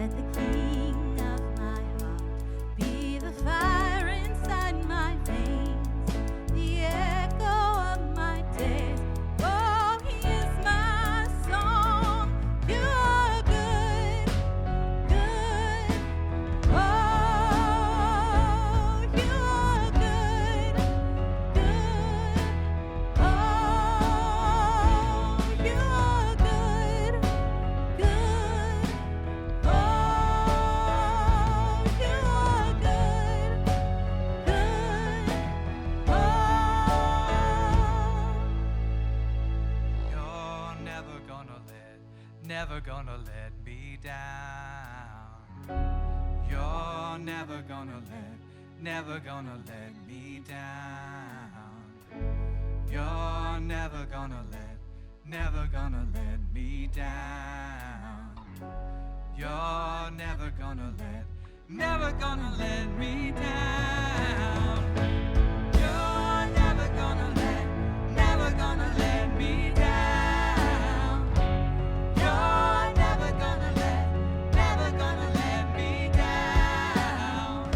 Let the king of my heart be the fire inside my veins, the echo of my days. Oh, he is my song. You are good, good. Oh, you are good, good. Oh, you are good, good. Oh, you are good, good. Oh. You're never gonna let me down. You're never gonna let me down. You're never gonna let me down. You're never gonna let me down. You're never gonna let me down. You're never gonna let me down. You're never gonna let me down.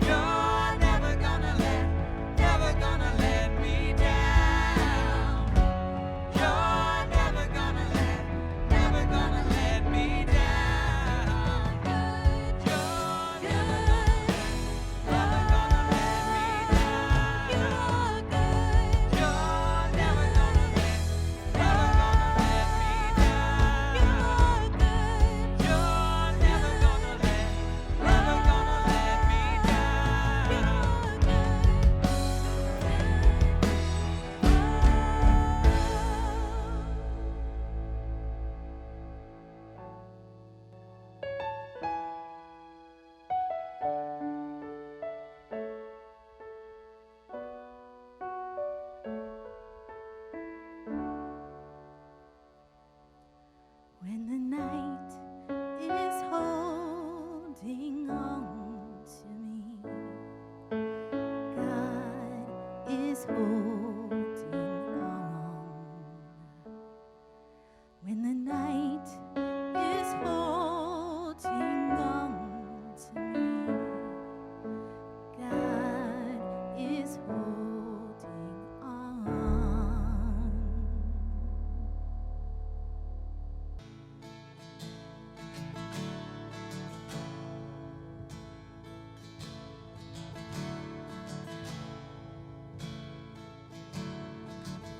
You're never gonna let me down. You're never gonna let me down. You are good. You're never gonna let me down. You are good. You're never gonna let me down. When the night is holding on to me, God is holding on. When the night is holding on to me, God is holding on.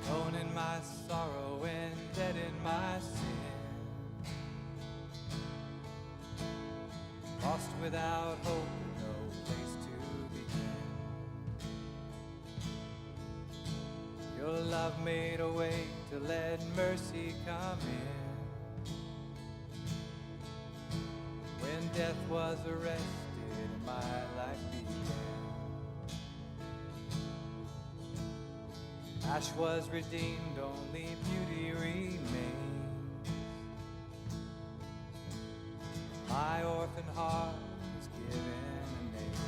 Alone in my sorrow and dead in my sin, lost without hope and no place to begin. Your love made a way to let mercy come in. When death was arrested and my life began, ash was redeemed, only beauty remained. My orphan heart was given a name.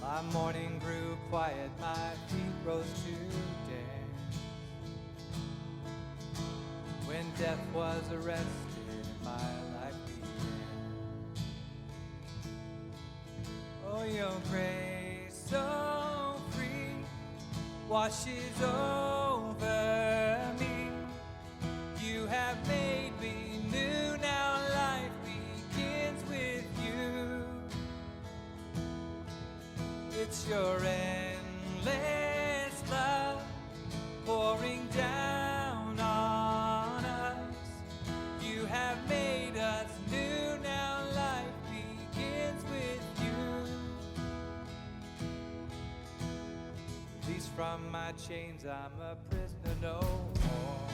My mourning grew quiet, my feet rose to dance. When death was arrested and my life began. Oh, your grace so free washes over me. You have made me new, now life begins with you. It's your endless love pouring down on us. You have made us new, now life begins with you. Released from my chains, I'm a prisoner no more.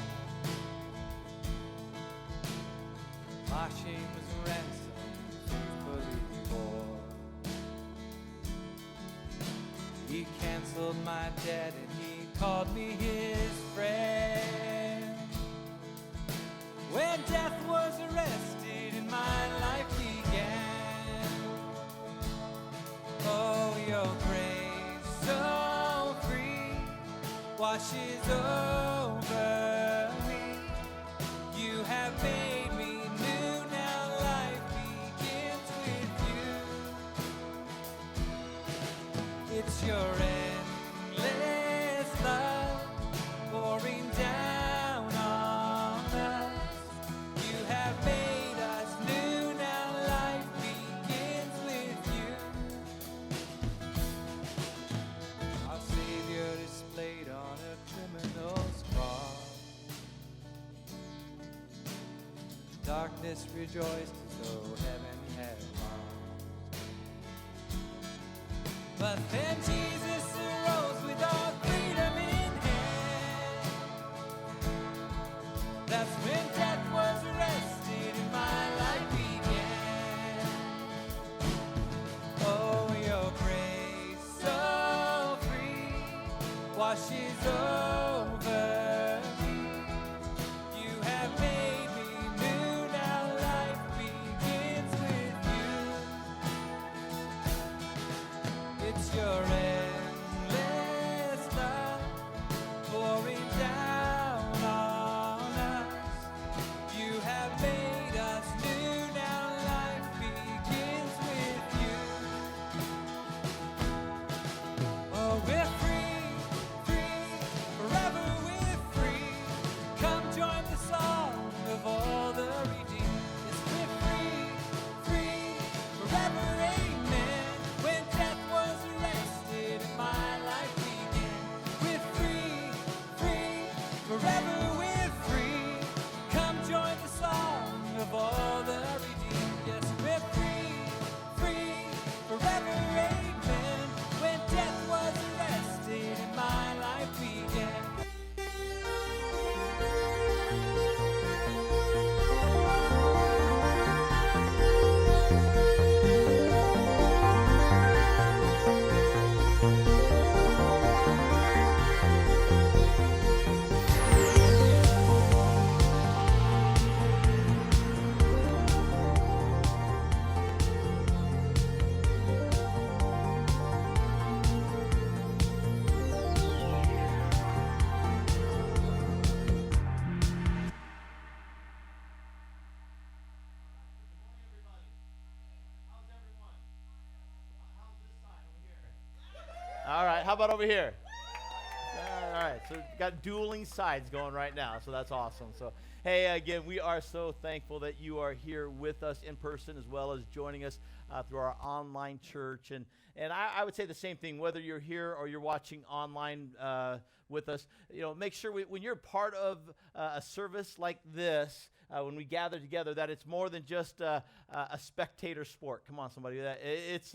My shame was ransomed, faithfully bore. He canceled my debt and he called me his friend. When death was arrested and my life began. Oh, your grace so free washes over me. You have made Darkness rejoiced as though heaven had lost. But then Jesus arose with all freedom in hand. That's when death was arrested and my life began. Oh, your grace so free washes over me. You have made me new, now life begins with you. It's your endless love pouring down on us. You have made us new, now life begins with you. Oh, we're free, forever we're free. Come join the song of all the redeemed. Yes, we're free, forever, amen. When death was arrested and my life began. We're free, forever we're free. Come join the song of all the redeemed. Yes, we're free, forever, amen. When death was arrested and my life began. All right, how about over here? All right, so we've got dueling sides going right now, so that's awesome. So, hey, again, we are so thankful that you are here with us in person as well as joining us through our online church. And I would say the same thing, whether you're here or you're watching online with us, make sure when you're part of a service like this, when we gather together, that it's more than just a spectator sport. Come on, somebody. It's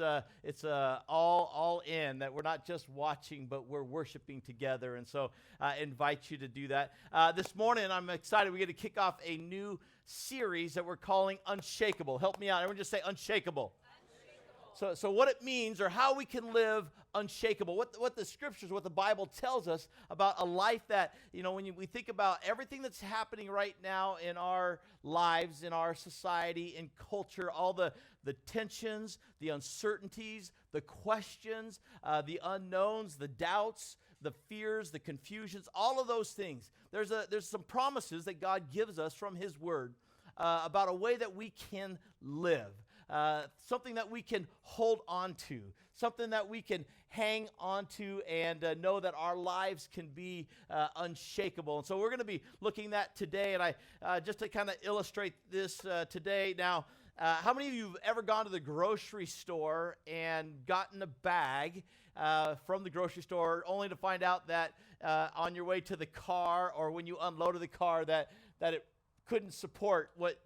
all in, that we're not just watching, but we're worshiping together. And so I invite you to do that. This morning, I'm excited. We get to kick off a new series that we're calling Unshakable. Help me out. Everyone just say unshakable. So what it means, or how we can live unshakable, what the scriptures, what the Bible tells us about a life that, when we think about everything that's happening right now in our lives, in our society, in culture, all the tensions, the uncertainties, the questions, the unknowns, the doubts, the fears, the confusions, all of those things. There's some promises that God gives us from His Word about a way that we can live. Something that we can hold on to, something that we can hang on to and know that our lives can be unshakable. And so we're going to be looking at that today, and I just to kind of illustrate this today. Now, how many of you have ever gone to the grocery store and gotten a bag from the grocery store only to find out that on your way to the car, or when you unloaded the car, that it couldn't support what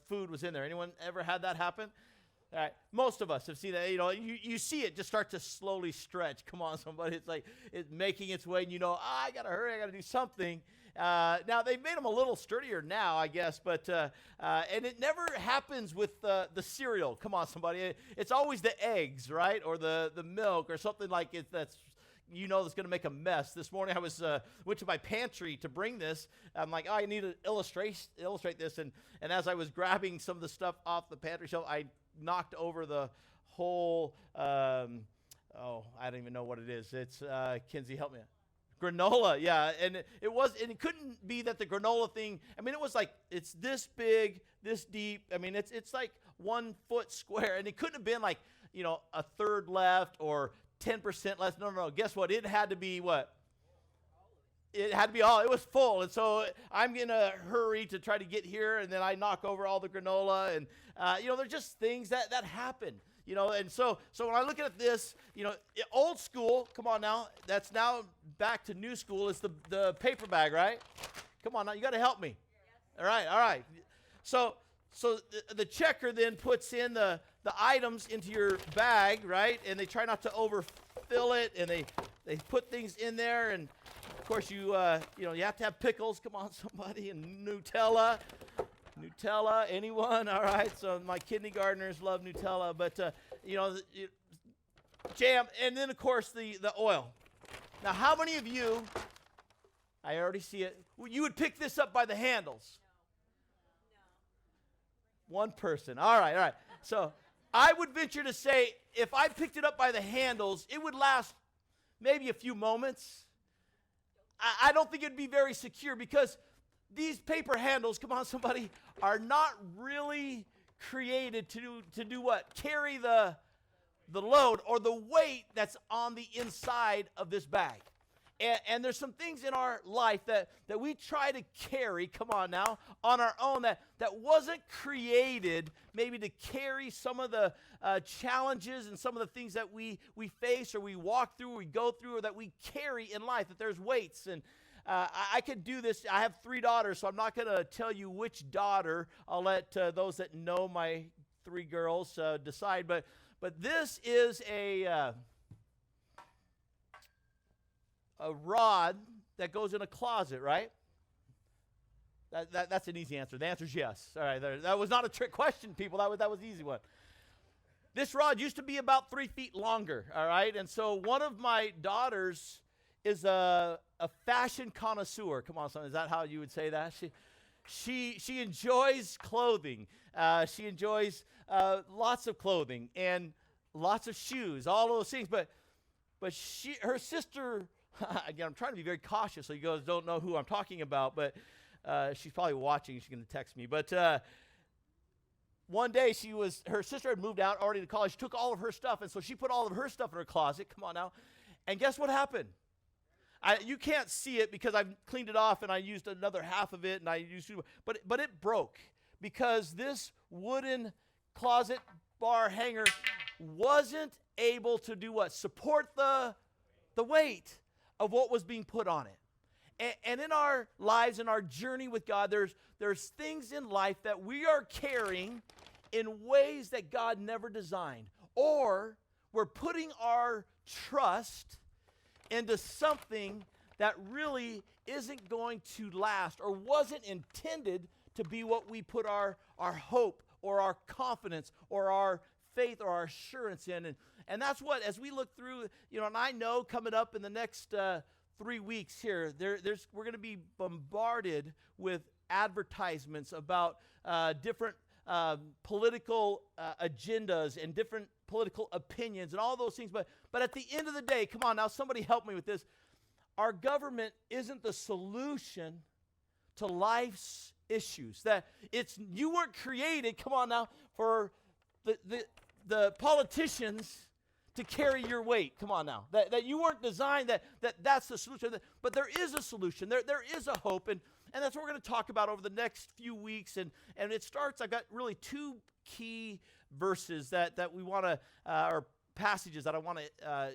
food was in there? Anyone ever had that happen? All right, most of us have seen that. You see it just start to slowly stretch. Come on, somebody. It's like it's making its way, and I got to hurry, I got to do something. Now, they've made them a little sturdier now, I guess, but and it never happens with the cereal. Come on, somebody. It's always the eggs, right, or the milk or something like it that's that's going to make a mess. This morning I went to my pantry to bring this. I'm like, I need to illustrate this. And as I was grabbing some of the stuff off the pantry shelf, I knocked over the whole, I don't even know what it is. It's, Kinsey, help me out. Granola, yeah. And it couldn't be that the granola thing, it was like, it's this big, this deep. It's like 1 foot square. And it couldn't have been like, a third left or 10% less. No. Guess what? It had to be what? It had to be all. It was full. And so I'm in a hurry to try to get here, and then I knock over all the granola. And, there's just things that happen. And so when I look at this, old school, come on now, that's now back to new school, is the paper bag, right? Come on now, you got to help me. Yes. All right. So the checker then puts in the items into your bag, right? And they try not to overfill it, and they put things in there. And of course, you have to have pickles. Come on, somebody, and Nutella. Nutella, anyone? All right. So my kindergartners love Nutella, but jam, and then of course the oil. Now, how many of you? I already see it. You would pick this up by the handles. One person. All right. So I would venture to say if I picked it up by the handles, it would last maybe a few moments. I don't think it'd be very secure because these paper handles, come on somebody, are not really created to do what? Carry the load or the weight that's on the inside of this bag. And there's some things in our life that we try to carry, come on now, on our own that wasn't created maybe to carry some of the challenges and some of the things that we face or we walk through or we go through or that we carry in life, that there's weights. And I could do this. I have 3 daughters, so I'm not going to tell you which daughter. I'll let those that know my 3 girls decide. But this is a rod that goes in a closet, right? That's an easy answer. The answer is yes. All right, that was not a trick question, people. That was the easy one. This rod used to be about 3 feet longer, all right? And so one of my daughters is a fashion connoisseur. Come on, son, is that how you would say that? She enjoys clothing. She enjoys lots of clothing and lots of shoes, all those things. But her sister, again, I'm trying to be very cautious so you guys don't know who I'm talking about, but she's probably watching. She's going to text me. But one day her sister had moved out already to college. She took all of her stuff, and so she put all of her stuff in her closet. Come on now. And guess what happened? You can't see it because I've cleaned it off and I used another half of it, and but it broke because this wooden closet bar hanger wasn't able to do what? Support the weight of what was being put on it. And in our lives, in our journey with God, there's things in life that we are carrying in ways that God never designed. Or we're putting our trust into something that really isn't going to last or wasn't intended to be what we put our hope or our confidence or our faith or our assurance in. And that's what, as we look through, and I know coming up in the next 3 weeks here, we're going to be bombarded with advertisements about different political agendas and different political opinions and all those things. But at the end of the day, come on now, somebody help me with this. Our government isn't the solution to life's issues. That you weren't created, come on now, for the politicians to carry your weight. Come on now. That you weren't designed that's the solution. But there is a solution. There is a hope. And that's what we're going to talk about over the next few weeks. And it starts, I've got really 2 key verses that we want to, or passages that I want to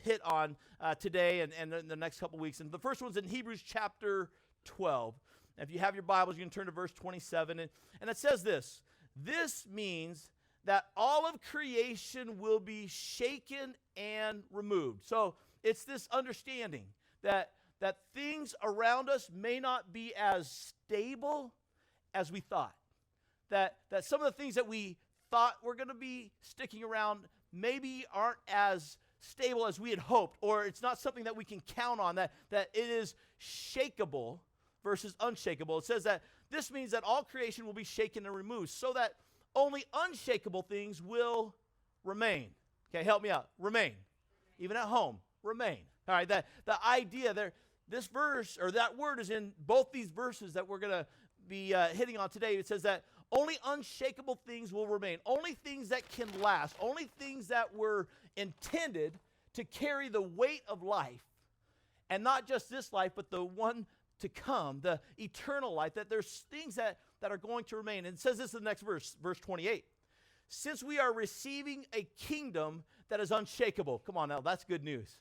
hit on today and in the next couple weeks. And the first one's in Hebrews chapter 12. And if you have your Bibles, you can turn to verse 27. And it says this: "This means that all of creation will be shaken and removed." So it's this understanding that things around us may not be as stable as we thought. That some of the things that we thought were going to be sticking around maybe aren't as stable as we had hoped, or it's not something that we can count on, that it is shakeable versus unshakable. It says that this means that all creation will be shaken and removed so that only unshakable things will remain. Okay, help me out. Remain. Even at home, remain. All right, the idea there, this verse, or that word is in both these verses that we're going to be hitting on today. It says that only unshakable things will remain. Only things that can last. Only things that were intended to carry the weight of life. And not just this life, but the one to come, the eternal life. That there's things that are going to remain. And it says this in the next verse, verse 28. "Since we are receiving a kingdom that is unshakable." Come on now, that's good news.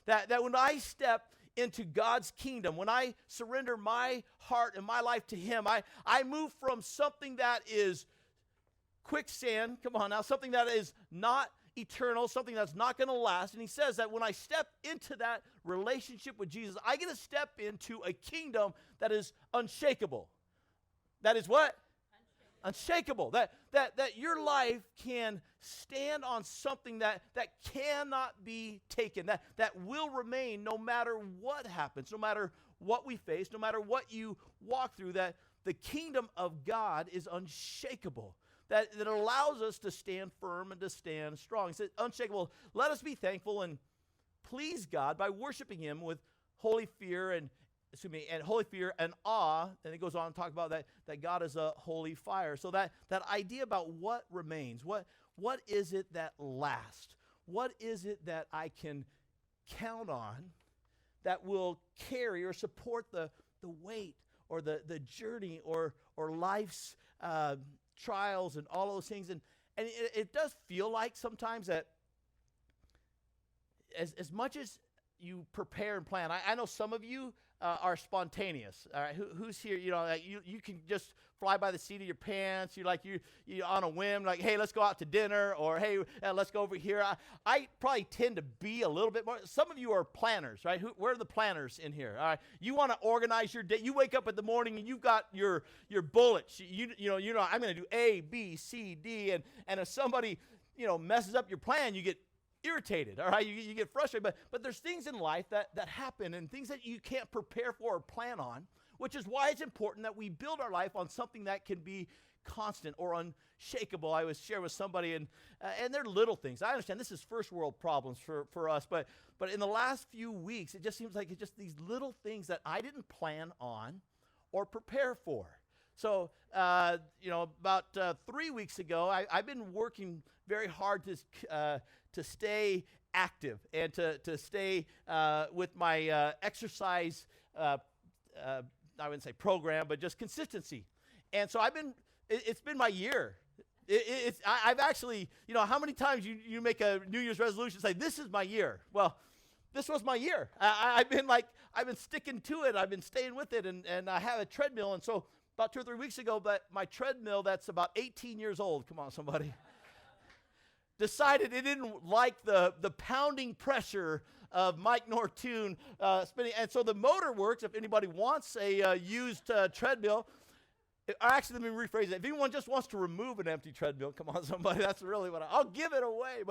That when I step into God's kingdom, when I surrender my heart and my life to him, I move from something that is quicksand, come on now, something that is not eternal, something that's not going to last. And he says that when I step into that relationship with Jesus, I get to step into a kingdom that is unshakable. That is what? Unshakable. That your life can stand on something that cannot be taken, that will remain no matter what happens, no matter what we face, no matter what you walk through, that the kingdom of God is unshakable. That allows us to stand firm and to stand strong. He said, unshakable. Let us be thankful and please God by worshiping him with holy fear and holy fear and awe. And it goes on to talk about that God is a holy fire. So that idea about what remains, what is it that lasts? What is it that I can count on that will carry or support the weight or the journey or life's trials and all those things. And it does feel like sometimes that as much as you prepare and plan, I know some of you are spontaneous. All right, who's here? You know, like you can just fly by the seat of your pants. You're on a whim, like, hey, let's go out to dinner, or hey, let's go over here. I probably tend to be a little bit more. Some of you are planners, right? Where are the planners in here? All right, you want to organize your day. You wake up in the morning and you've got your bullets. You know, I'm going to do A, B, C, D, and if somebody messes up your plan, you get irritated, all right? You get frustrated, but there's things in life that happen and things that you can't prepare for or plan on, which is why it's important that we build our life on something that can be constant or unshakable. I was sharing with somebody, and they're little things. I understand this is first world problems for us, but in the last few weeks, it just seems like it's just these little things that I didn't plan on or prepare for. So, about 3 weeks ago, I've been working very hard to stay active and to stay with my exercise, I wouldn't say program, but just consistency. And so it's been my year. I've actually, how many times you make a New Year's resolution and say, this is my year? Well, this was my year. I've been sticking to it. I've been staying with it, and I have a treadmill. And so about 2 or 3 weeks ago, but my treadmill that's about 18 years old, come on, somebody, decided it didn't like the pounding pressure of Mike Nortoon spinning. And so the motor works. If anybody wants a used treadmill, actually, let me rephrase it. If anyone just wants to remove an empty treadmill, come on, somebody, that's really what I'll give it away.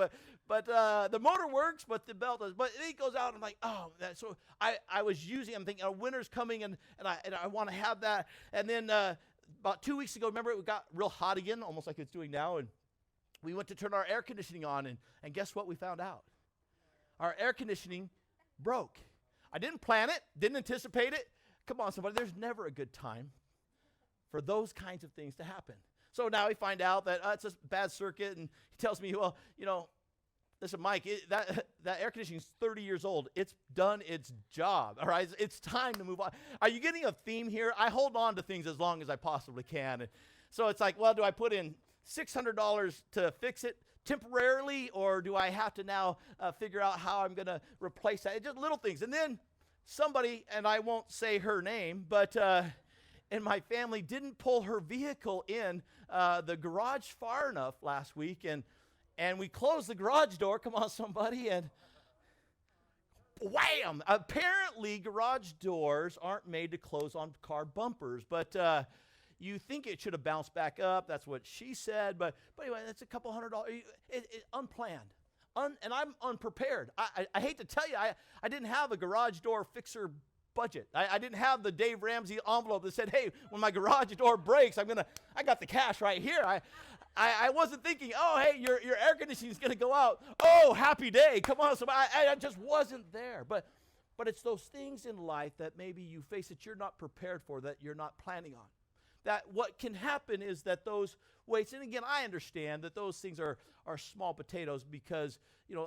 But the motor works, but the belt does. But it goes out, and I'm like, oh, so I was using, I'm thinking, winter's coming, and I want to have that. And then about 2 weeks ago, remember, it got real hot again, almost like it's doing now, and we went to turn our air conditioning on, and guess what we found out? Our air conditioning broke. I didn't plan it, didn't anticipate it. Come on, somebody, there's never a good time for those kinds of things to happen. So now we find out that it's a bad circuit, and he tells me, well, listen, Mike, that air conditioning is 30 years old. It's done its job, all right? It's time to move on. Are you getting a theme here? I hold on to things as long as I possibly can. And so it's like, well, do I put in $600 to fix it temporarily, or do I have to now figure out how I'm going to replace that? It's just little things. And then somebody, and I won't say her name, but in my family didn't pull her vehicle in the garage far enough last week, and we closed the garage door. Come on, somebody, and wham! Apparently, garage doors aren't made to close on car bumpers, but you think it should have bounced back up. That's what she said. But anyway, that's a couple $100. Unplanned. And I'm unprepared. I hate to tell you, I didn't have a garage door fixer budget. I didn't have the Dave Ramsey envelope that said, hey, when my garage door breaks, I got the cash right here. I wasn't thinking, oh, hey, your air conditioning is going to go out. Oh, happy day. Come on. So I just wasn't there. But it's those things in life that maybe you face that you're not prepared for, that you're not planning on. That what can happen is that those weights, and again, I understand that those things are small potatoes, because,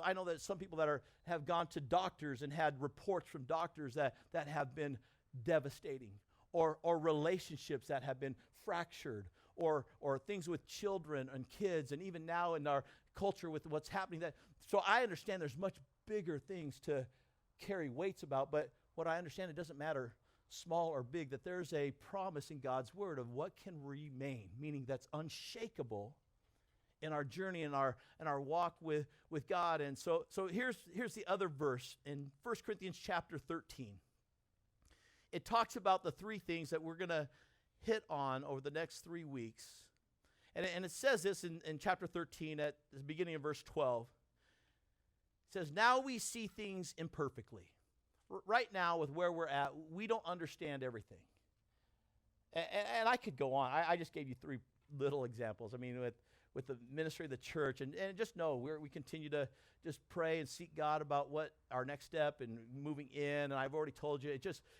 I know that some people that have gone to doctors and had reports from doctors that have been devastating, or relationships that have been fractured, or things with children and kids, and even now in our culture with what's happening. So I understand there's much bigger things to carry weights about, but what I understand, it doesn't matter small or big, that there's a promise in God's word of what can remain, meaning that's unshakable in our journey, in our walk with God. And so here's the other verse in 1 Corinthians chapter 13. It talks about the three things that we're going to hit on over the next 3 weeks. And it says this in chapter 13 at the beginning of verse 12. It says, now we see things imperfectly. Right now, with where we're at, we don't understand everything. And I could go on. I just gave you 3 little examples. I mean, with the ministry of the church, and just know we continue to just pray and seek God about what our next step and moving in. And I've already told you,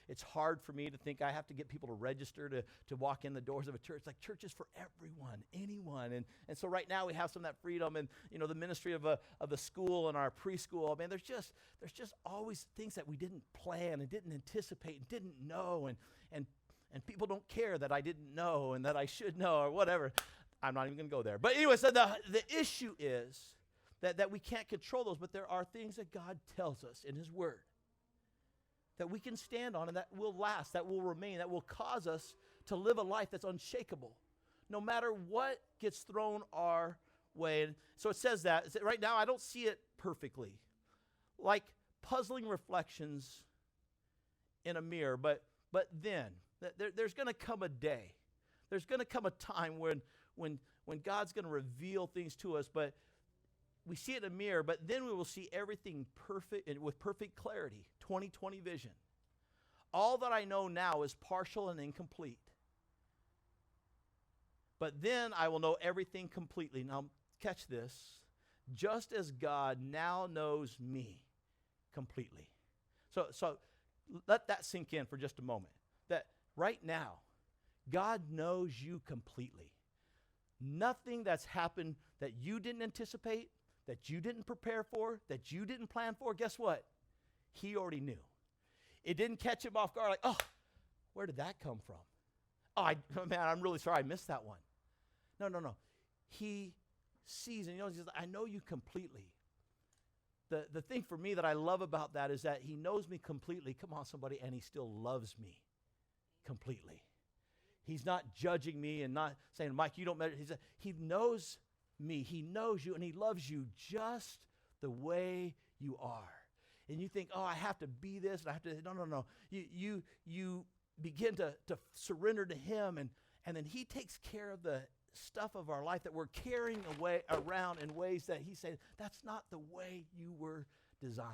it's hard for me to think I have to get people to register to walk in the doors of a church. Like, church is for everyone, anyone. And so right now we have some of that freedom, and the ministry of the school and our preschool. I mean, there's just always things that we didn't plan and didn't anticipate and didn't know, and people don't care that I didn't know and that I should know or whatever. I'm not even going to go there. But anyway, so the issue is that we can't control those, but there are things that God tells us in his word that we can stand on and that will last, that will remain, that will cause us to live a life that's unshakable, no matter what gets thrown our way. And so it says that. Right now, I don't see it perfectly, like puzzling reflections in a mirror, but then there's going to come a day. There's going to come a time when God's going to reveal things to us, but we see it in a mirror, but then we will see everything perfect and with perfect clarity, 20/20 vision. All that I know now is partial and incomplete. But then I will know everything completely. Now, catch this. Just as God now knows me completely. So let that sink in for just a moment. That right now, God knows you completely. Nothing that's happened that you didn't anticipate, that you didn't prepare for, that you didn't plan for, guess what? He already knew. It didn't catch him off guard like, oh, where did that come from? Oh, man, I'm really sorry I missed that one. No. He sees and he knows. He says, I know you completely. The thing for me that I love about that is that he knows me completely. Come on, somebody, and he still loves me completely. He's not judging me and not saying, Mike, you don't matter. He knows me. He knows you, and he loves you just the way you are. And you think, oh, I have to be this, and I have to. No. You begin to surrender to him, and then he takes care of the stuff of our life that we're carrying away around in ways that he said, that's not the way you were designed.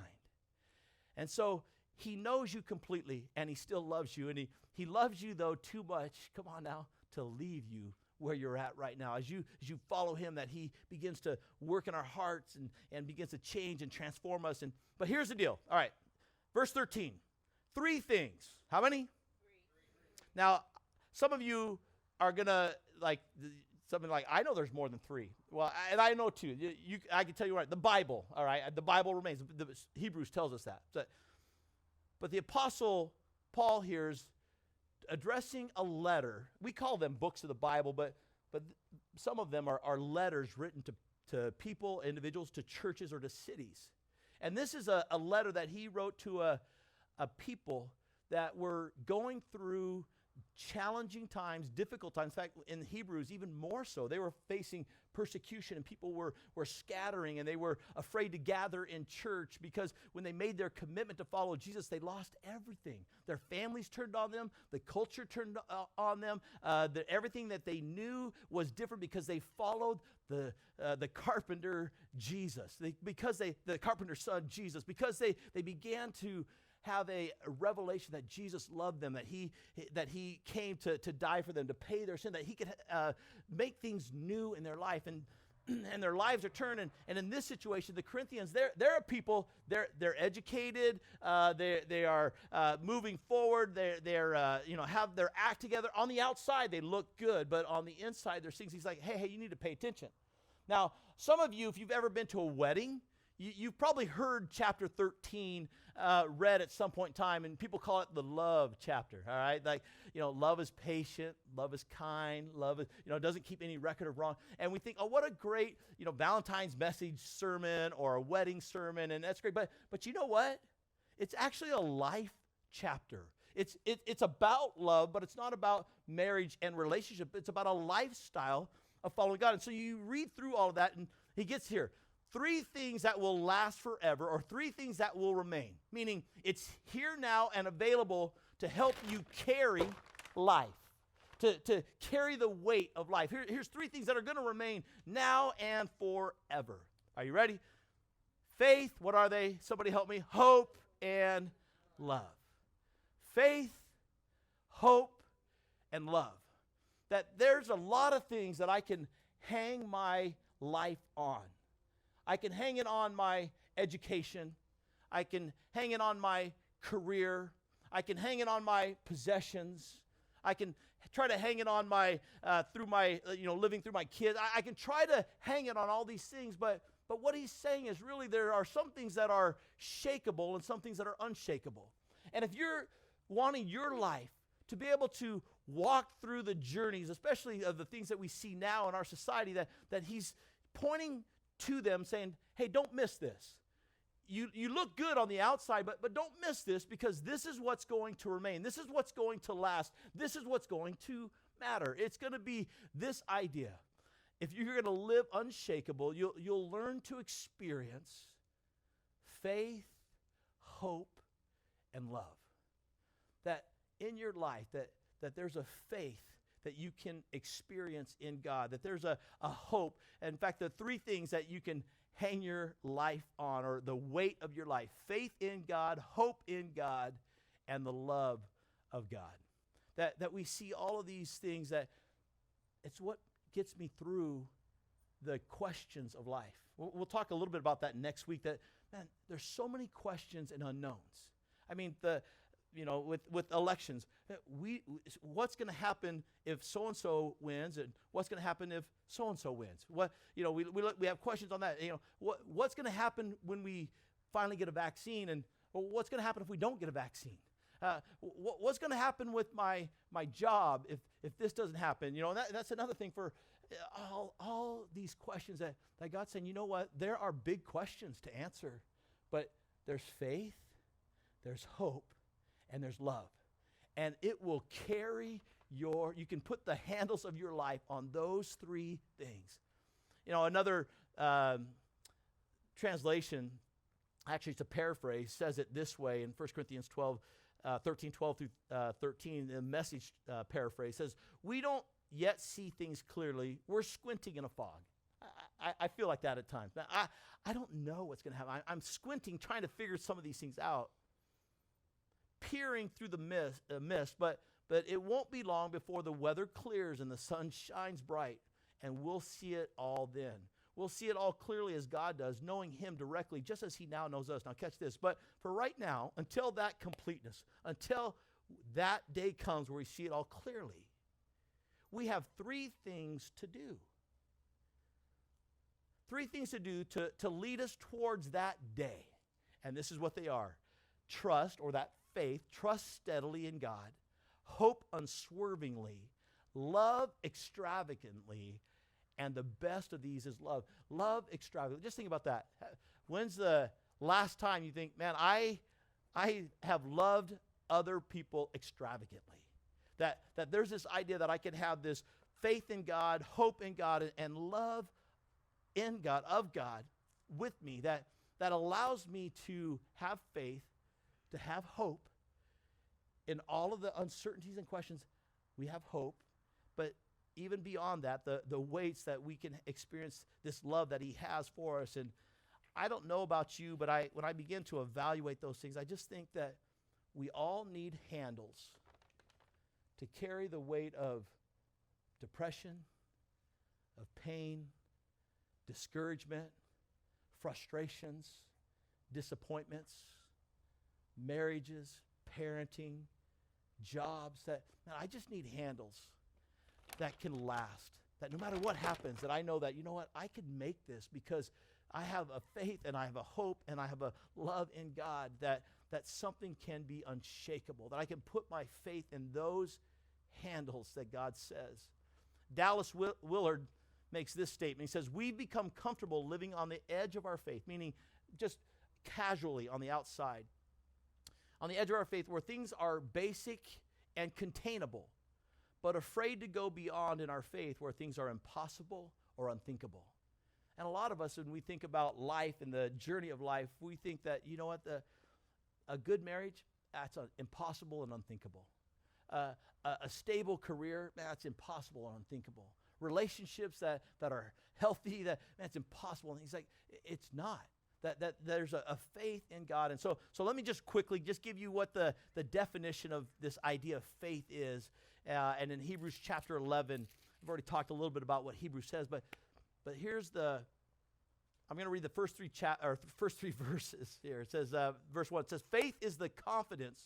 And so he knows you completely, and he still loves you. And he loves you, though, too much, come on now, to leave you where you're at right now. As you follow him, that he begins to work in our hearts and begins to change and transform us. But here's the deal. All right, verse 13. 3 things. How many? 3. Now, some of you are going to, something like, I know there's more than 3. Well, and I know 2. I can tell you right, the Bible, all right? The Bible remains. The Hebrews tells us that. But the Apostle Paul here is addressing a letter. We call them books of the Bible, but some of them are letters written to people, individuals, to churches, or to cities. And this is a letter that he wrote to a people that were going through challenging times, difficult times. In fact, in Hebrews, even more so. They were facing persecution, and people were scattering, and they were afraid to gather in church because when they made their commitment to follow Jesus, they lost everything. Their families turned on them. The culture turned on them. Everything that they knew was different because they followed the carpenter Jesus, the carpenter's son Jesus, because they began to have a revelation that Jesus loved them, that he came to die for them, to pay their sin, that he could make things new in their life, and their lives are turned. And in this situation, the Corinthians, they're a people, they're educated, they are moving forward, they're have their act together. On the outside, they look good, but on the inside, there's things. He's like, hey, you need to pay attention. Now, some of you, if you've ever been to a wedding, you've probably heard chapter 13 read at some point in time, and people call it the love chapter, all right? Like, love is patient, love is kind, love is, doesn't keep any record of wrong. And we think, oh, what a great, Valentine's message sermon or a wedding sermon, and that's great. But you know what? It's actually a life chapter. It's about love, but it's not about marriage and relationship. It's about a lifestyle of following God. And so you read through all of that, and he gets here. 3 things that will last forever, or 3 things that will remain. Meaning it's here now and available to help you carry life, to carry the weight of life. Here's 3 things that are going to remain now and forever. Are you ready? Faith, what are they? Somebody help me. Hope and love. Faith, hope, and love. That there's a lot of things that I can hang my life on. I can hang it on my education. I can hang it on my career. I can hang it on my possessions. I can try to hang it on my through my living through my kids. I can try to hang it on all these things, but what he's saying is really there are some things that are shakeable and some things that are unshakable. And if you're wanting your life to be able to walk through the journeys, especially of the things that we see now in our society, that he's pointing to them saying, hey, don't miss this. You look good on the outside, but don't miss this, because this is what's going to remain. This is what's going to last. This is what's going to matter. It's going to be this idea. If you're going to live unshakable, you'll learn to experience faith, hope, and love. That in your life, that there's a faith that you can experience in God, that there's a hope. In fact, the 3 things that you can hang your life on, or the weight of your life: faith in God, hope in God, and the love of God. That we see all of these things, that it's what gets me through the questions of life. We'll talk a little bit about that next week, that, man, there's so many questions and unknowns. I mean, with elections, what's going to happen if so-and-so wins, and what's going to happen if so-and-so wins? We have questions on that. What's going to happen when we finally get a vaccine, and what's going to happen if we don't get a vaccine? What's going to happen with my job if this doesn't happen? That's another thing for all these questions that God's saying, you know what? There are big questions to answer, but there's faith, there's hope, and there's love. And it will carry you can put the handles of your life on those 3 things. Another translation, actually it's a paraphrase, says it this way in 1 Corinthians 12 through 13, the Message paraphrase says, we don't yet see things clearly. We're squinting in a fog. I feel like that at times. I don't know what's going to happen. I'm squinting, trying to figure some of these things out, peering through the mist, but it won't be long before the weather clears and the sun shines bright, and we'll see it all then. We'll see it all clearly as God does, knowing him directly, just as he now knows us. Now catch this. But for right now, until that completeness, until that day comes where we see it all clearly, we have 3 things to do. 3 things to do to lead us towards that day. And this is what they are: trust, or that faith, trust steadily in God; hope unswervingly; love extravagantly; and the best of these is love. Love extravagantly. Just think about that. When's the last time you think, man, I have loved other people extravagantly? That there's this idea that I can have this faith in God, hope in God, and love in God, of God, with me, that allows me to have faith, to have hope. In all of the uncertainties and questions, we have hope. But even beyond that, the weights that we can experience this love that he has for us. And I don't know about you, but when I begin to evaluate those things, I just think that we all need handles to carry the weight of depression, of pain, discouragement, frustrations, disappointments, marriages, parenting, jobs. That, man, I just need handles that can last, that no matter what happens, that I know that, you know what, I can make this because I have a faith and I have a hope and I have a love in God, that something can be unshakable, that I can put my faith in those handles that God says. Dallas Willard makes this statement. He says, we become comfortable living on the edge of our faith, meaning just casually on the outside, on the edge of our faith where things are basic and containable, but afraid to go beyond in our faith where things are impossible or unthinkable. And a lot of us, when we think about life and the journey of life, we think that, you know what, a good marriage, that's impossible and unthinkable. A stable career, that's impossible and unthinkable. Relationships that are healthy, that's impossible. And he's like, it's not. That there's a faith in God. And so let me just quickly just give you what the definition of this idea of faith is. And in Hebrews chapter 11, I've already talked a little bit about what Hebrews says, but here's I'm going to read the first three verses here. It says, verse 1, it says, faith is the confidence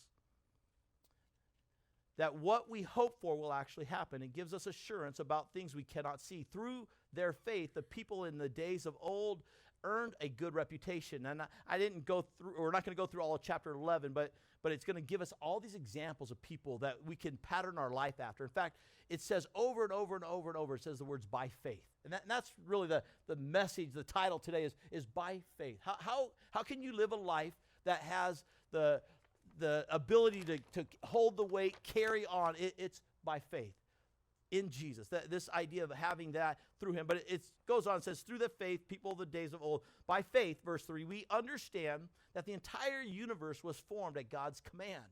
that what we hope for will actually happen. It gives us assurance about things we cannot see. Through their faith, the people in the days of old earned a good reputation. And I didn't go through, we're not going to go through all of chapter 11, but it's going to give us all these examples of people that we can pattern our life after. In fact, it says over and over and over and over, it says the words by faith. And that's really the message, the title today is by faith. How can you live a life that has the ability to hold the weight, carry on? It's by faith in Jesus. This idea of having that through him. But it goes on and says, through the faith, people of the days of old, by faith, verse 3, we understand that the entire universe was formed at God's command,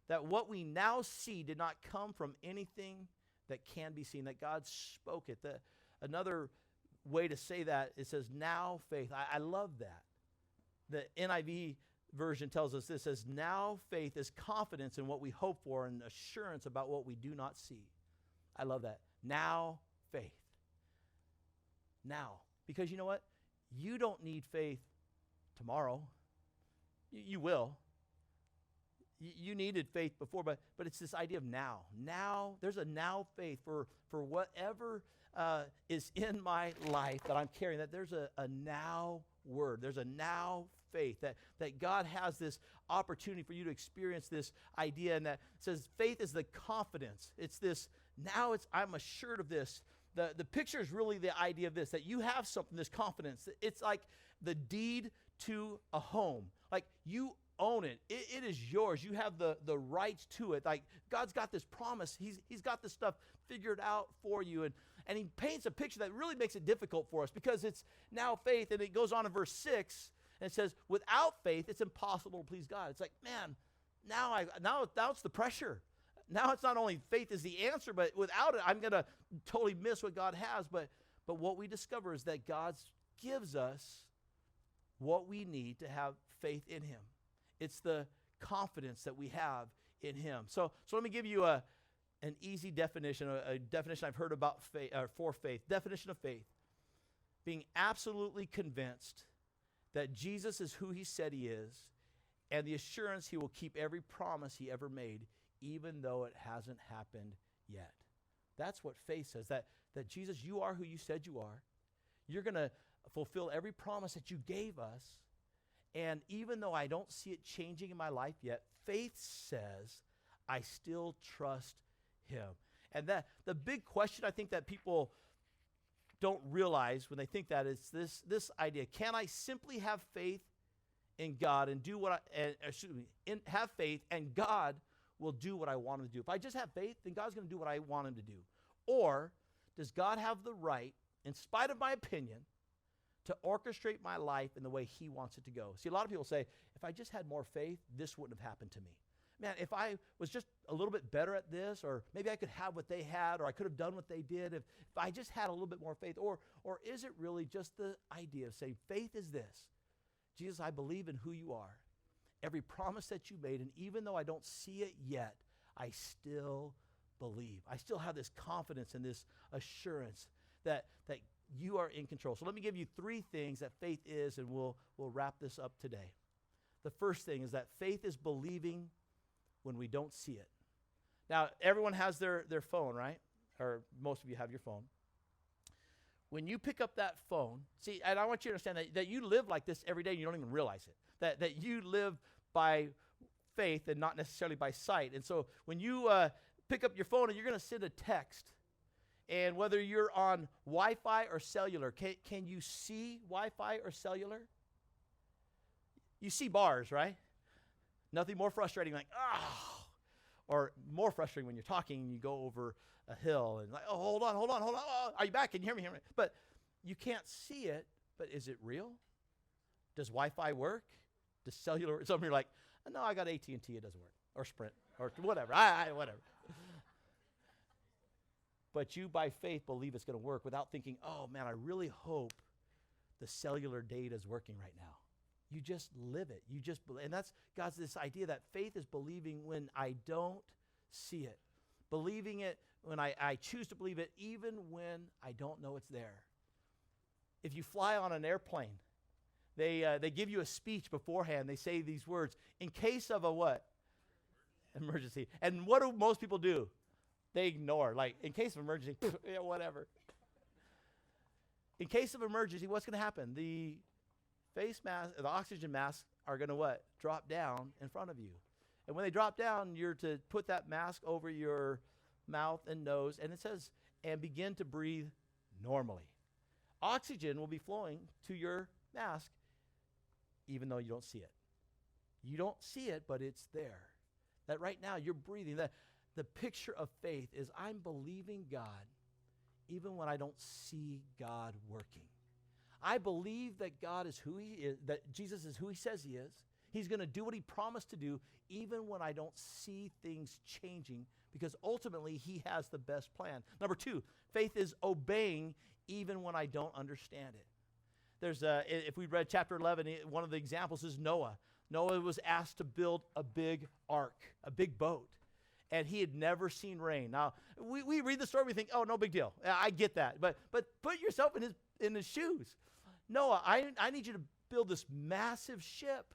that what we now see did not come from anything that can be seen, that God spoke it. Another way to say that, it says now faith. I love that. The NIV version tells us this, says now faith is confidence in what we hope for and assurance about what we do not see. I love that. Now faith. Now. Because you know what? You don't need faith tomorrow. You will. You needed faith before, but it's this idea of now. Now, there's a now faith for whatever is in my life that I'm carrying, that there's a now word. There's a now faith, that God has this opportunity for you to experience this idea, and that says faith is the confidence. It's this, now I'm assured of this. The picture is really the idea of this, that you have something, this confidence. It's like the deed to a home. Like you own it. It is yours. You have the rights to it. Like God's got this promise. He's got this stuff figured out for you. And he paints a picture that really makes it difficult for us because it's now faith. And it goes on in verse 6 and it says, without faith, it's impossible to please God. It's like, man, now it's the pressure. Now it's not only faith is the answer, but without it, I'm going to totally miss what God has. But what we discover is that God gives us what we need to have faith in him. It's the confidence that we have in him. So let me give you an easy definition, a definition I've heard about faith, for faith. Definition of faith: being absolutely convinced that Jesus is who he said he is, and the assurance he will keep every promise he ever made, even though it hasn't happened yet. That's what faith says, that Jesus, you are who you said you are. You're going to fulfill every promise that you gave us. And even though I don't see it changing in my life yet, faith says, I still trust him. And that the big question I think that people don't realize when they think that is this idea: can I simply have faith in God and do what have faith and God will do what I want him to do? If I just have faith, then God's going to do what I want him to do. Or does God have the right, in spite of my opinion, to orchestrate my life in the way he wants it to go? See, a lot of people say, if I just had more faith, this wouldn't have happened to me. Man, if I was just a little bit better at this, or maybe I could have what they had, or I could have done what they did, if I just had a little bit more faith. Or is it really just the idea of saying, faith is this: Jesus, I believe in who you are, every promise that you made, and even though I don't see it yet, I still believe. I still have this confidence and this assurance that you are in control. So let me give you 3 things that faith is, and we'll wrap this up today. The first thing is that faith is believing when we don't see it. Now, everyone has their phone, right? Or most of you have your phone. When you pick up that phone, see, and I want you to understand that you live like this every day and you don't even realize it. That you live by faith and not necessarily by sight. And so when you pick up your phone and you're going to send a text, and whether you're on Wi-Fi or cellular, can you see Wi-Fi or cellular? You see bars, right? Nothing more frustrating like, oh, or more frustrating when you're talking and you go over a hill and like, oh, hold on. Oh, are you back? Can you hear me? But you can't see it, but is it real? Does Wi-Fi work? Does cellular, some of you are like, no, I got AT&T, it doesn't work. Or Sprint, or whatever, whatever. But you, by faith, believe it's going to work without thinking, oh, man, I really hope the cellular data is working right now. You just live it. You just believe. And that's God's this idea that faith is believing when I don't see it. Believing it when I choose to believe it even when I don't know it's there. If you fly on an airplane, they give you a speech beforehand. They say these words, in case of a what? Emergency. And what do most people do? They ignore. Like, in case of emergency, yeah, whatever. In case of emergency, what's going to happen? The face mask, the oxygen masks are going to what? Drop down in front of you. And when they drop down, you're to put that mask over your mouth and nose, and it says, and begin to breathe normally. Oxygen will be flowing to your mask, even though you don't see it. You don't see it, but it's there. That right now you're breathing. The picture of faith is I'm believing God even when I don't see God working. I believe that God is who he is, that Jesus is who he says he is. He's going to do what he promised to do even when I don't see things changing, because ultimately he has the best plan. Number two, faith is obeying even when I don't understand it. There's if we read chapter 11, one of the examples is Noah. Noah was asked to build a big ark, a big boat, and he had never seen rain. Now, we read the story, we think, oh, no big deal. I get that. But put yourself in his shoes. Noah, I need you to build this massive ship.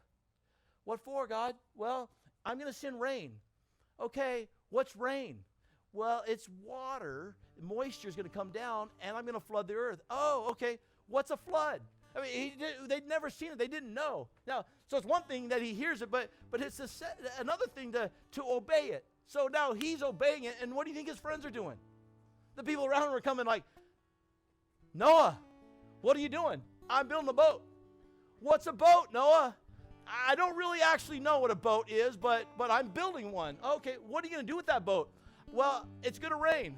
What for, God? Well, I'm going to send rain. Okay, what's rain? Well, it's water. Moisture is going to come down, and I'm going to flood the earth. Oh, okay. What's a flood? I mean, they'd never seen it. They didn't know. Now, so it's one thing that he hears it, but it's another thing to obey it. So now he's obeying it, and what do you think his friends are doing? The people around him are coming like, Noah, what are you doing? I'm building a boat. What's a boat, Noah? I don't really actually know what a boat is, but I'm building one. Okay, what are you going to do with that boat? Well, it's going to rain.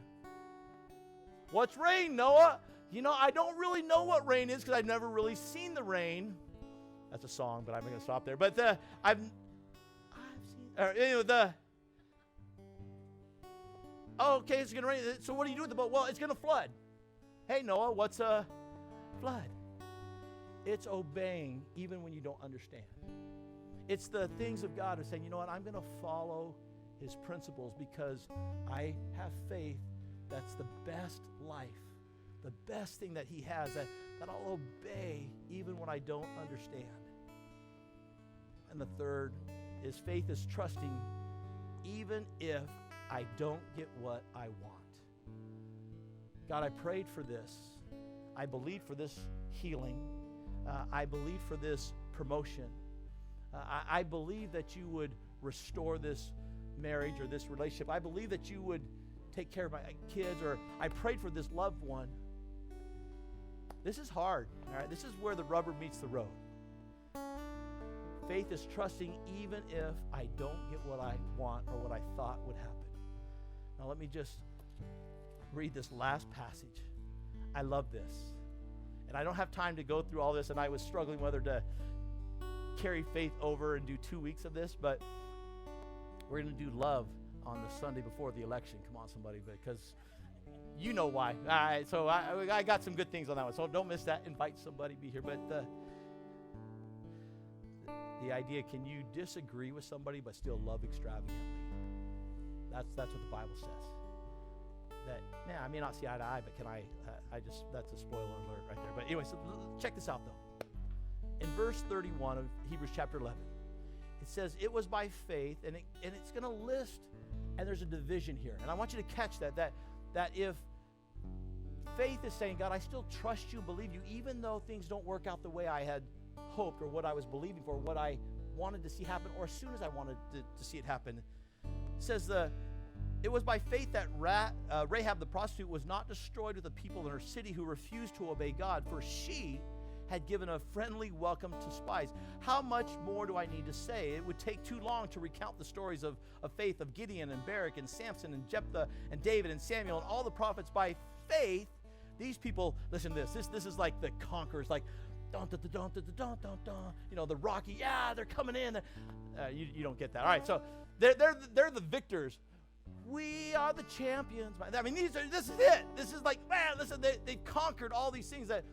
What's rain, Noah? You know, I don't really know what rain is because I've never really seen the rain. That's a song, but I'm going to stop there. But I've seen, okay, it's going to rain. So what do you do with the boat? Well, it's going to flood. Hey, Noah, what's a flood? It's obeying even when you don't understand. It's the things of God of saying, you know what, I'm going to follow his principles because I have faith that's the best life, the best thing that he has, that I'll obey even when I don't understand. And the third is faith is trusting even if I don't get what I want. God, I prayed for this. I believed for this healing. I believe for this promotion. I believe that you would restore this marriage or this relationship. I believe that you would take care of my kids, or I prayed for this loved one. This is hard, all right? This is where the rubber meets the road. Faith is trusting even if I don't get what I want or what I thought would happen. Now let me just read this last passage. I love this. And I don't have time to go through all this, and I was struggling whether to carry faith over and do 2 weeks of this, but we're going to do love on the Sunday before the election. Come on, somebody, because you know why. All right, so I got some good things on that one, so don't miss that. Invite somebody, be here. But the idea, can you disagree with somebody but still love extravagantly? That's what the Bible says. That, man, I may not see eye to eye, but can that's a spoiler alert right there. But anyway, so check this out, though. In verse 31 of Hebrews chapter 11, it says, it was by faith, and it's going to list, and there's a division here. And I want you to catch that if faith is saying, God, I still trust you, believe you, even though things don't work out the way I had hoped or what I was believing for, what I wanted to see happen, or as soon as I wanted to see it happen. It says it was by faith that Rahab the prostitute was not destroyed with the people in her city who refused to obey God, for she had given a friendly welcome to spies. How much more do I need to say? It would take too long to recount the stories of faith of Gideon and Barak and Samson and Jephthah and David and Samuel and all the prophets. By faith, these people, listen to this. This is like the conquerors, like, dun, dun, dun, dun, dun, dun, dun, dun. You know, the Rocky, yeah, they're coming in. You don't get that. All right, so they're the victors. We are the champions. I mean, this is it. This is like, man, listen, they conquered all these things. That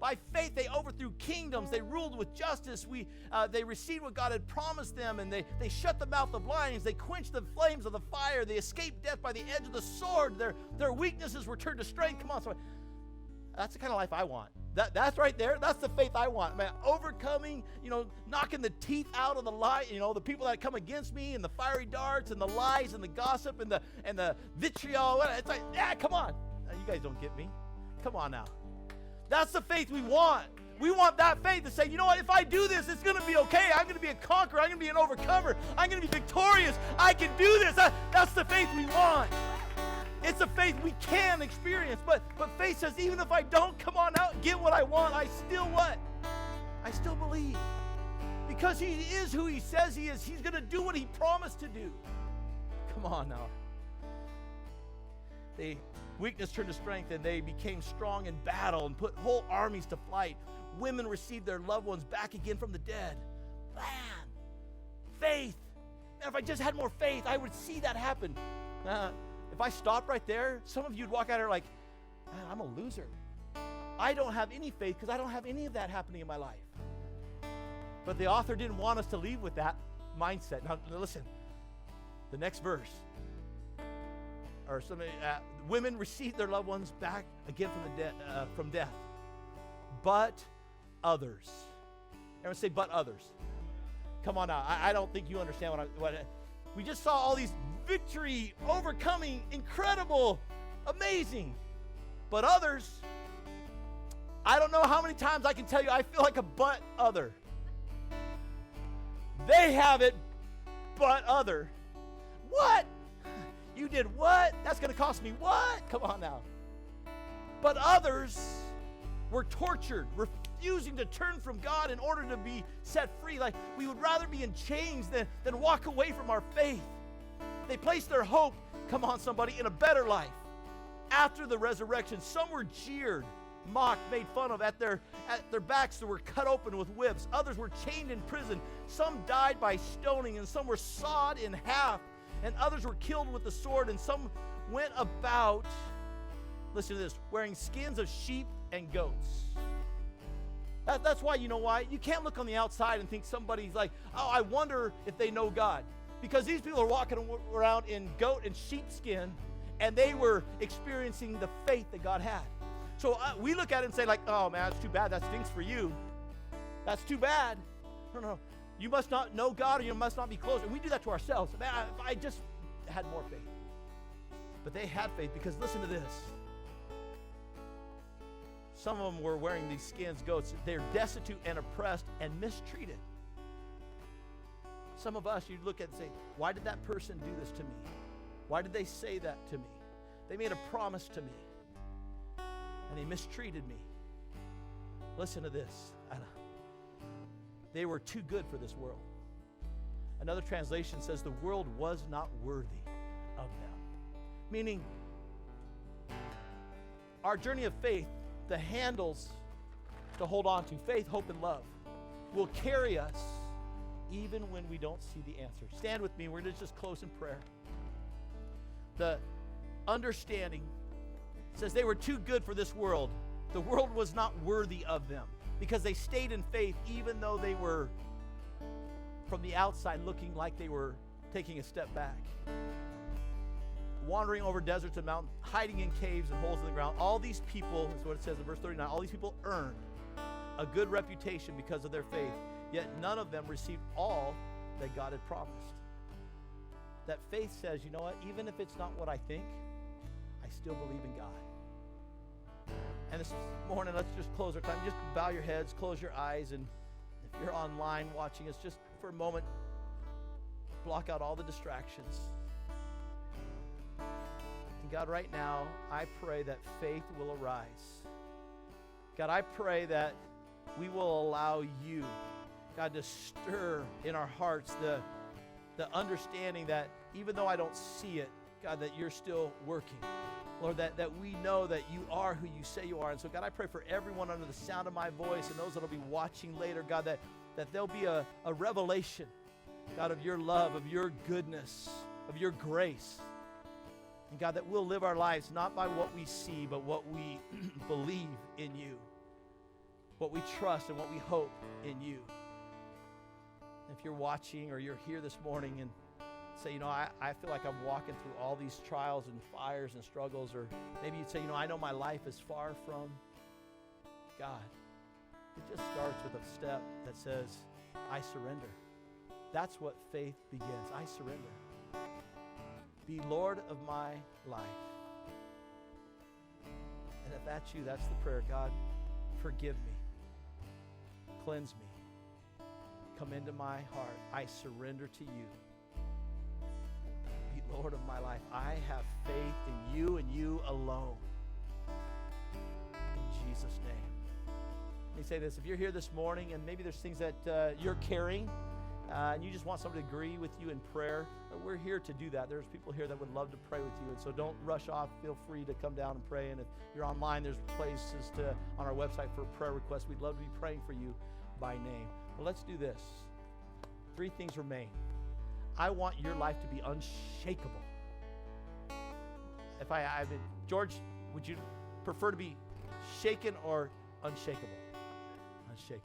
by faith they overthrew kingdoms. They ruled with justice. They received what God had promised them, and they shut the mouth of lions. They quenched the flames of the fire. They escaped death by the edge of the sword. Their weaknesses were turned to strength. Come on, somebody. That's the kind of life I want. That's right there. That's the faith I want. Man, overcoming, knocking the teeth out of the lie, the people that come against me, and the fiery darts and the lies and the gossip and the vitriol. It's like, yeah, come on. You guys don't get me. Come on now. That's the faith we want. We want that faith to say, you know what, if I do this, it's going to be okay. I'm going to be a conqueror. I'm going to be an overcomer. I'm going to be victorious. I can do this. That's the faith we want. It's a faith we can experience. But faith says, even if I don't come on out and get what I want, I still what? I still believe. Because he is who he says he is. He's going to do what he promised to do. Come on now. Weakness turned to strength, and they became strong in battle and put whole armies to flight. Women received their loved ones back again from the dead. Man, faith. Man, if I just had more faith, I would see that happen. If I stopped right there, some of you would walk out here like, man, I'm a loser. I don't have any faith because I don't have any of that happening in my life. But the author didn't want us to leave with that mindset. Now listen, the next verse. Or somebody, women received their loved ones back again from death. But others. Everyone say, but others. Come on now. I don't think you understand we just saw all these victory, overcoming, incredible, amazing. But others, I don't know how many times I can tell you I feel like a but other. They have it, but other. What? You did what? That's going to cost me what? Come on now. But others were tortured, refusing to turn from God in order to be set free. Like we would rather be in chains than walk away from our faith. They placed their hope, come on somebody, in a better life. After the resurrection, some were jeered, mocked, made fun of. At their backs they were cut open with whips. Others were chained in prison. Some died by stoning, and some were sawed in half. And others were killed with the sword, and some went about, listen to this, wearing skins of sheep and goats. That's why, you know why? You can't look on the outside and think somebody's like, oh, I wonder if they know God. Because these people are walking around in goat and sheep skin, and they were experiencing the faith that God had. So we look at it and say like, oh man, that's too bad. That stinks for you. That's too bad. No. You must not know God, or you must not be close. And we do that to ourselves. Man, if I just had more faith. But they had faith because listen to this. Some of them were wearing these skins, goats. They're destitute and oppressed and mistreated. Some of us, you look at and say, why did that person do this to me? Why did they say that to me? They made a promise to me, and they mistreated me. Listen to this. They were too good for this world. Another translation says the world was not worthy of them. Meaning, our journey of faith, the handles to hold on to, faith, hope, and love, will carry us even when we don't see the answer. Stand with me. We're going to just close in prayer. The understanding says they were too good for this world. The world was not worthy of them because they stayed in faith even though they were from the outside looking like they were taking a step back. Wandering over deserts and mountains, hiding in caves and holes in the ground. All these people, is what it says in verse 39, all these people earned a good reputation because of their faith. Yet none of them received all that God had promised. That faith says, you know what, even if it's not what I think, I still believe in God. And this morning, let's just close our time. Just bow your heads, close your eyes, and if you're online watching us, just for a moment, block out all the distractions. And God, right now, I pray that faith will arise. God, I pray that we will allow you, God, to stir in our hearts the understanding that even though I don't see it, God, that you're still working. Lord, that we know that you are who you say you are. And so, God, I pray for everyone under the sound of my voice and those that will be watching later, God, that there'll be a revelation, God, of your love, of your goodness, of your grace. And, God, that we'll live our lives not by what we see, but what we believe in you, what we trust and what we hope in you. If you're watching or you're here this morning and say, I feel like I'm walking through all these trials and fires and struggles, or maybe you'd say, I know my life is far from God. It just starts with a step that says, I surrender. That's what faith begins. I surrender. Be Lord of my life. And if that's you, that's the prayer. God, forgive me. Cleanse me. Come into my heart. I surrender to you. Be Lord of my life. I have faith in you and you alone. In Jesus' name. Let me say this. If you're here this morning and maybe there's things that you're carrying and you just want somebody to agree with you in prayer, we're here to do that. There's people here that would love to pray with you. And so don't rush off. Feel free to come down and pray. And if you're online, there's places on our website for prayer requests. We'd love to be praying for you by name. Well, let's do this. 3 things remain. I want your life to be unshakable. If George, would you prefer to be shaken or unshakable? Unshakable.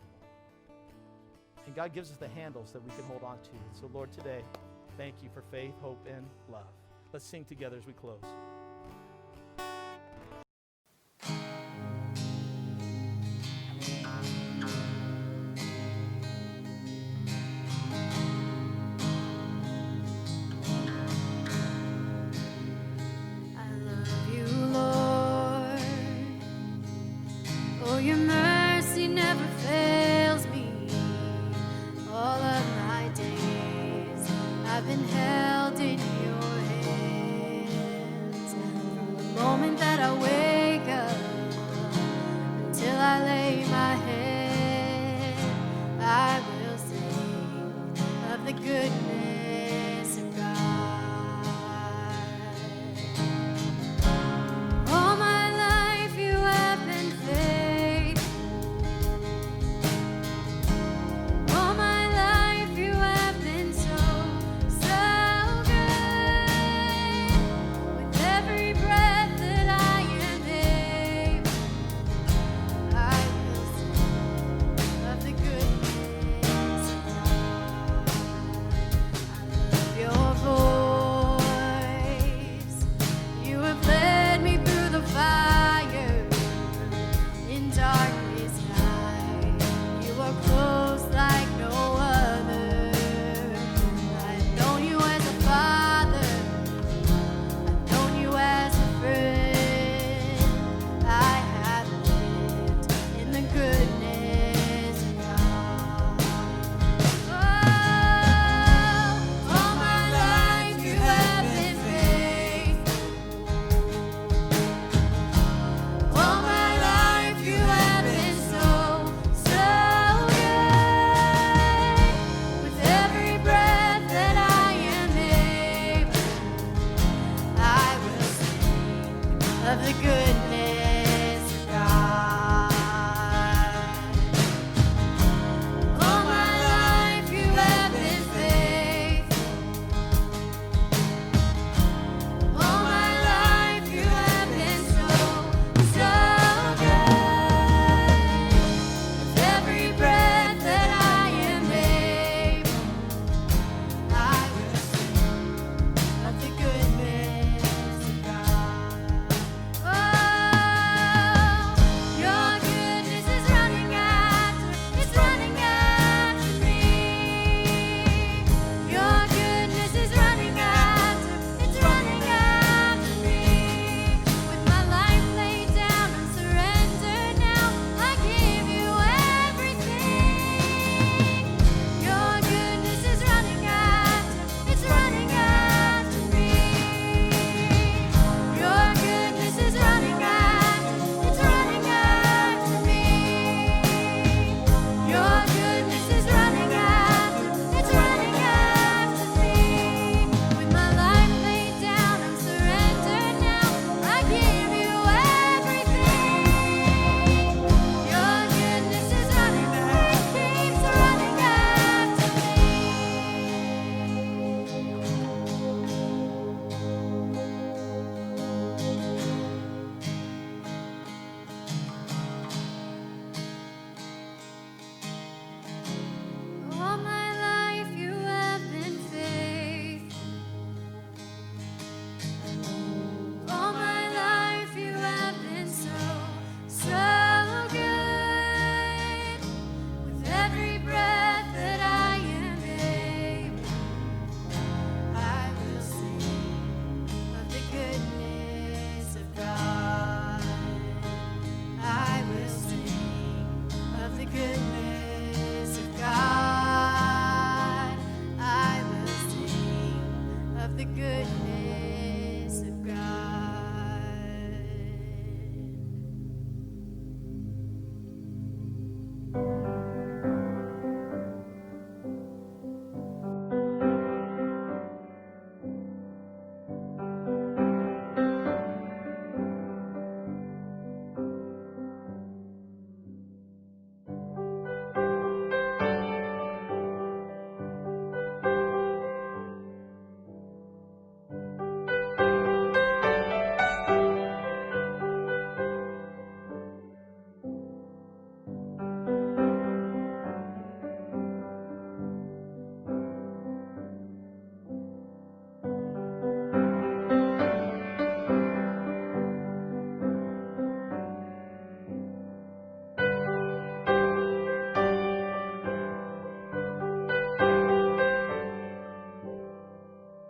And God gives us the handles that we can hold on to. So, Lord, today, thank you for faith, hope, and love. Let's sing together as we close. Your mercy never fails me. All of my days I've been held in your hands. From the moment that I wake